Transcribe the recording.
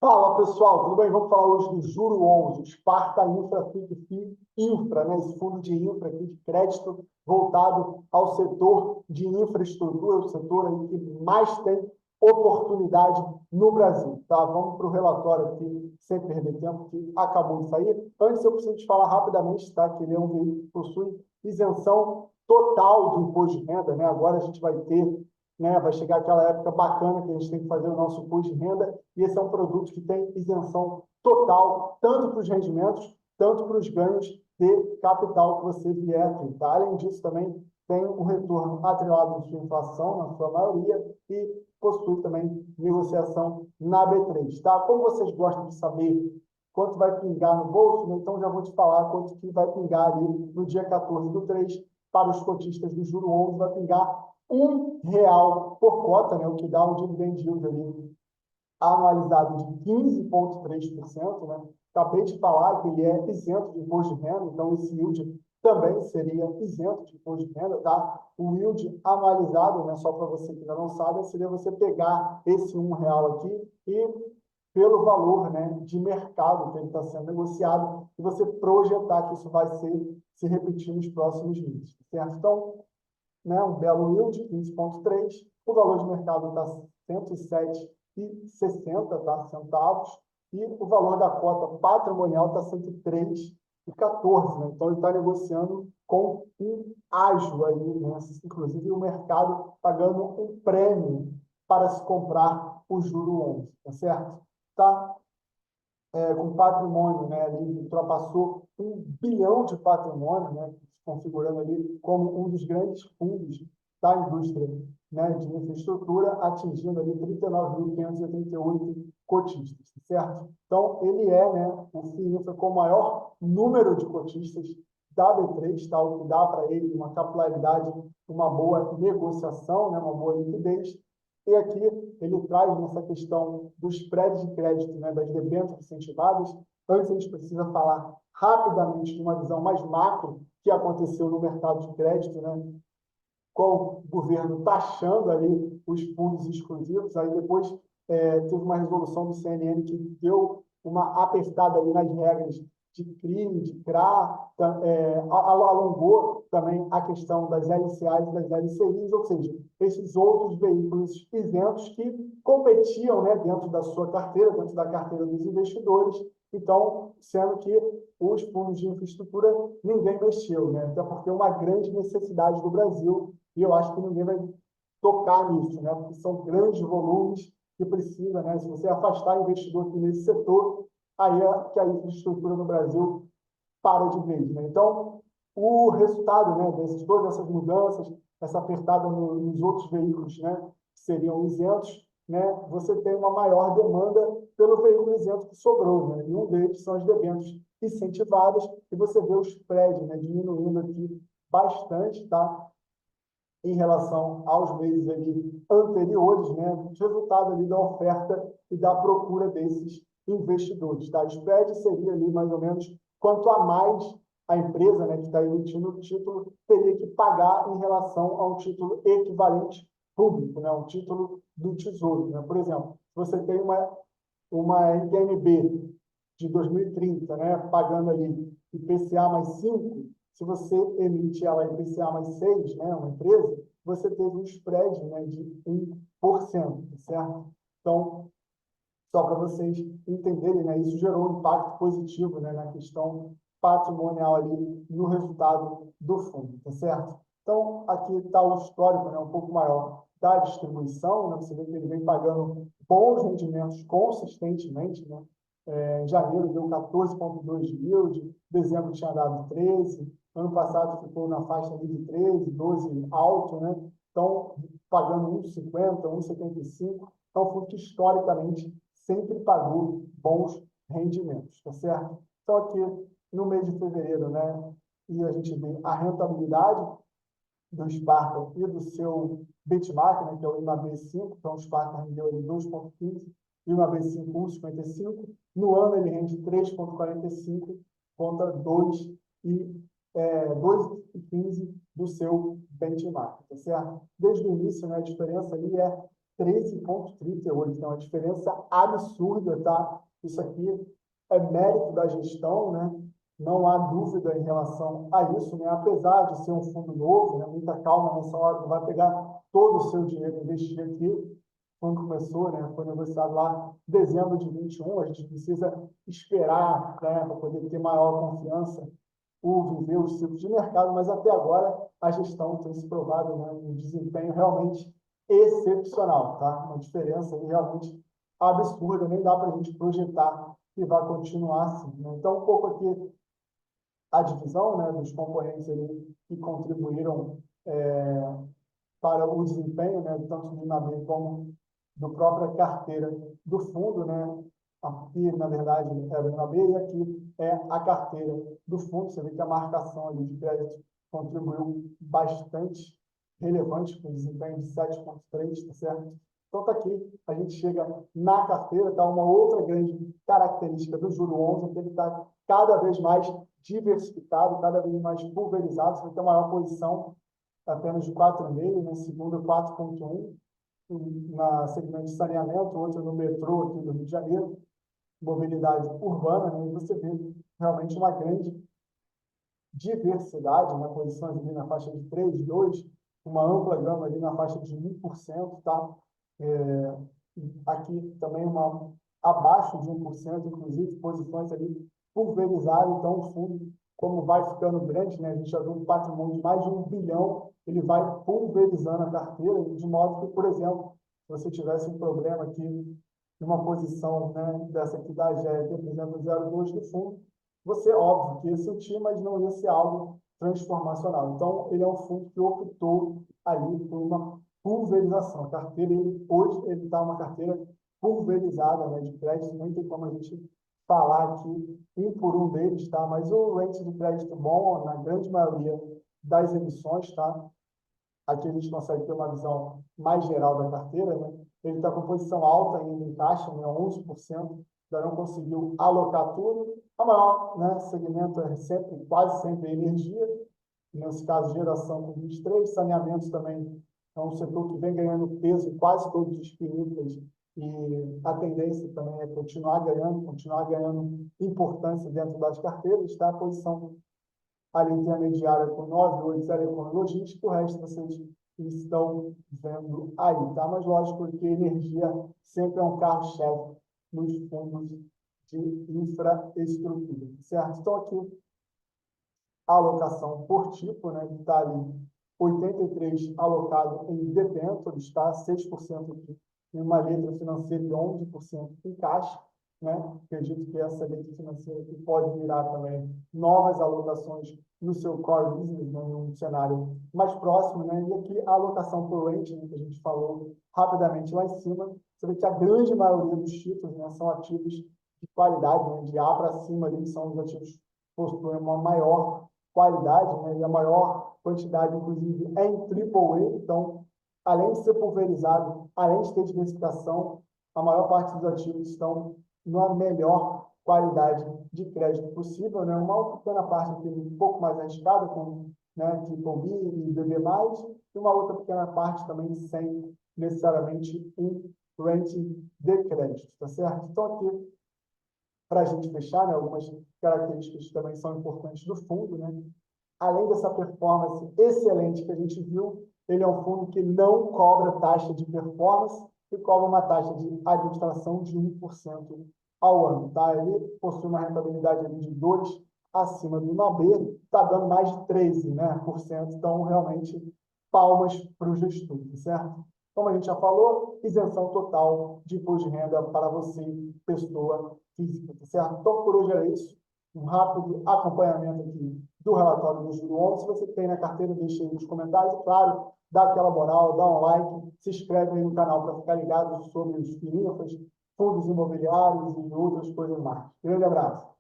Fala pessoal, tudo bem? Vamos falar hoje do Juro 11, o Sparta Infra FIC Infra, né? Esse fundo de infra aqui de crédito voltado ao setor de infraestrutura, o setor aí que mais tem oportunidade no Brasil, tá? Vamos para o relatório aqui, sem perder tempo, que acabou de sair. Antes eu preciso te falar rapidamente, tá? Que ele é um veículo que possui isenção total do imposto de renda, né? Agora a gente vai ter, né? Vai chegar aquela época bacana que a gente tem que fazer o nosso imposto de renda, e esse é um produto que tem isenção total, tanto para os rendimentos, tanto para os ganhos de capital que você vier a ter, tá? Além disso, também tem um retorno atrelado à sua inflação, na sua maioria, e possui também negociação na B3, tá? Como vocês gostam de saber quanto vai pingar no bolso, né? Então já vou te falar quanto que vai pingar ali no dia 14 do 3 para os cotistas do Juro 11, vai pingar R$ 1 por cota, né? O que dá um dividend yield ali anualizado de 15,3%, né? Acabei de falar que ele é isento de imposto de renda, então esse yield também seria isento de imposto de renda, tá? O yield anualizado, né, só para você que ainda não sabe, seria você pegar esse R$ 1 aqui e pelo valor, né, de mercado que ele está sendo negociado, e você projetar que isso vai se repetir nos próximos meses, certo? Então, né, um belo yield, 15,3. O valor de mercado está 107,60, tá, centavos, e o valor da cota patrimonial está 103,14, né? Então ele está negociando com um ágio aí, né? Inclusive o mercado pagando um prêmio para se comprar o juro 11, tá certo? Tá com patrimônio, né, ali ultrapassou 1 bilhão de patrimônio, né, se configurando ali como um dos grandes fundos da indústria, né, de infraestrutura, atingindo ali 39.588 cotistas, certo? Então, ele é, né, o FIINFRA com o maior número de cotistas da B3, tá, o que dá para ele uma capilaridade, uma boa negociação, né, uma boa liquidez. E aqui ele traz nessa questão dos spreads de crédito, né, das debêntures incentivadas. Antes, a gente precisa falar rapidamente de uma visão mais macro que aconteceu no mercado de crédito, né, com o governo taxando ali os fundos exclusivos. Aí depois teve uma resolução do CNN que deu uma apertada ali nas regras de CRI, de CRA, alongou também a questão das LCAs e das LCIs, ou seja, esses outros veículos isentos que competiam, né, dentro da sua carteira, dentro da carteira dos investidores. Então, sendo que os fundos de infraestrutura ninguém mexeu, né? Até porque é uma grande necessidade do Brasil, e eu acho que ninguém vai tocar nisso, né? Porque são grandes volumes que precisa, né? Se você afastar investidor aqui nesse setor, aí é que a infraestrutura no Brasil para de vez, né? Então, o resultado, né, desses todas essas mudanças, essa apertada nos outros veículos, né, que seriam isentos, né, você tem uma maior demanda pelo veículo isento que sobrou, né? E um deles são as debêntures incentivadas, e você vê o spread, né, diminuindo aqui bastante, tá? Em relação aos meses ali anteriores, né, resultado ali da oferta e da procura desses investidores, tá? Spread seria ali mais ou menos quanto a mais a empresa, né, que está emitindo o título teria que pagar em relação a um título equivalente público, né, um título do Tesouro, né? Por exemplo, se você tem uma NTN-B de 2030, né, pagando ali IPCA mais 5, se você emite ela IPCA mais 6, né, uma empresa, você teve um spread, né, de 1%, certo? Então, só para vocês entenderem, né, isso gerou um impacto positivo, né, na questão patrimonial ali no resultado do fundo, tá certo? Então, aqui está o histórico, né, um pouco maior da distribuição, né, você vê que ele vem pagando bons rendimentos consistentemente, né? Em janeiro deu 14,2 de yield, dezembro tinha dado 13, ano passado ficou na faixa ali de 13, 12 alto, né? Então, pagando 1,50, 1,75, é um fundo que historicamente sempre pagou bons rendimentos, tá certo? Então, aqui no mês de fevereiro, né, e a gente vê a rentabilidade do Sparta e do seu benchmark, né, que é o IMAB5, então o Sparta rendeu 2,15 e o IMAB5 1,55. No ano ele rende 3,45 contra 2,15 do seu benchmark, tá certo? Desde o início, né, a diferença ali é 13,38. Então, uma diferença absurda, tá? Isso aqui é mérito da gestão, né? Não há dúvida em relação a isso, né? Apesar de ser um fundo novo, né? Muita calma nessa hora, não vai pegar todo o seu dinheiro e investir aqui. Quando começou, né? Foi negociado lá em dezembro de 21, a gente precisa esperar, né? Para poder ter maior confiança por viver os ciclos de mercado, mas até agora a gestão tem se provado, né, um desempenho realmente excepcional, tá? Uma diferença aí realmente absurda, nem dá para a gente projetar que vai continuar assim, né? Então, um pouco aqui a divisão, né, dos componentes ali que contribuíram para o desempenho, né, tanto do NAB como do própria carteira do fundo, né? Aqui, na verdade, é o NAB e aqui é a carteira do fundo. Você vê que a marcação ali de crédito contribuiu bastante relevante com o desempenho de 7,3, tá certo? Então, está aqui, a gente chega na carteira, tá? Uma outra grande característica do Juro 11 é que ele está cada vez mais diversificado, cada vez mais pulverizado. Você vai ter maior posição apenas de 4,5, na segunda 4,1, na segmento de saneamento, outra no metrô aqui do Rio de Janeiro, mobilidade urbana, né? E você vê realmente uma grande diversidade, né? Posições ali na faixa de 3, 2, uma ampla gama ali na faixa de 1%, tá? É, aqui também uma abaixo de 1%, inclusive posições ali pulverizadas, então o fundo, como vai ficando grande, né, a gente já viu um patrimônio de mais de 1 bilhão, ele vai pulverizando a carteira, de modo que, por exemplo, se você tivesse um problema aqui de uma posição, né, dessa aqui da GE, que representa 0,2 do fundo, você, óbvio, que ia sentir, mas não ia ser algo transformacional. Então, ele é um fundo que optou ali por uma pulverização. A carteira, hoje, ele está uma carteira pulverizada, né, de crédito, nem tem como a gente falar aqui um por um deles, tá? Mas o rating de crédito bom, na grande maioria das emissões, tá? Aqui a gente consegue ter uma visão mais geral da carteira, né? Ele está com posição alta ainda em caixa, né? 11%, ainda não conseguiu alocar tudo. A maior, né, segmento é sempre, quase sempre energia, nesse caso geração com 23, saneamentos também é um setor que vem ganhando peso em quase todos os períodos e a tendência também é continuar ganhando importância dentro das carteiras, está a posição ali intermediária com 9, 8, telecom e logística, o resto vocês estão vendo aí, tá? Mas lógico que energia sempre é um carro-chefe nos fundos de infraestrutura, certo? Então aqui a alocação por tipo, né? Está ali 83 alocado em debêntures, está 6% aqui em uma letra financeira e 11% em caixa, né? Acredito que essa letra financeira aqui pode virar também novas alocações no seu core business, né? Em um cenário mais próximo, né? E aqui a alocação por rating, né? Que a gente falou rapidamente lá em cima, você vê que a grande maioria dos títulos, né? São ativos de qualidade, né? De A para cima ali, são os ativos que possuem uma maior qualidade, né? E a maior quantidade, inclusive, é em AAA. Então, além de ser pulverizado, além de ter diversificação, a maior parte dos ativos estão na melhor qualidade de crédito possível, né? Uma pequena parte aqui um pouco mais arriscada, como, né, BB e BB+, e uma outra pequena parte também sem necessariamente um rating de crédito, tá certo? Então, aqui para a gente fechar, né, algumas características que também são importantes do fundo, né? Além dessa performance excelente que a gente viu, ele é um fundo que não cobra taxa de performance e cobra uma taxa de administração de 1% ao ano, tá? Ele possui uma rentabilidade ali de 2 acima do NAB, está dando mais de 13, né, por cento, então realmente palmas para o gestor, tá certo? Como a gente já falou, isenção total de imposto de renda para você, pessoa física, tá certo? Então, por hoje era isso. Um rápido acompanhamento aqui do relatório do Juro 11. Se você tem na carteira, deixe aí nos comentários. Claro, dá aquela moral, dá um like, se inscreve aí no canal para ficar ligado sobre os FIIs, fundos imobiliários e outras coisas mais. Grande abraço.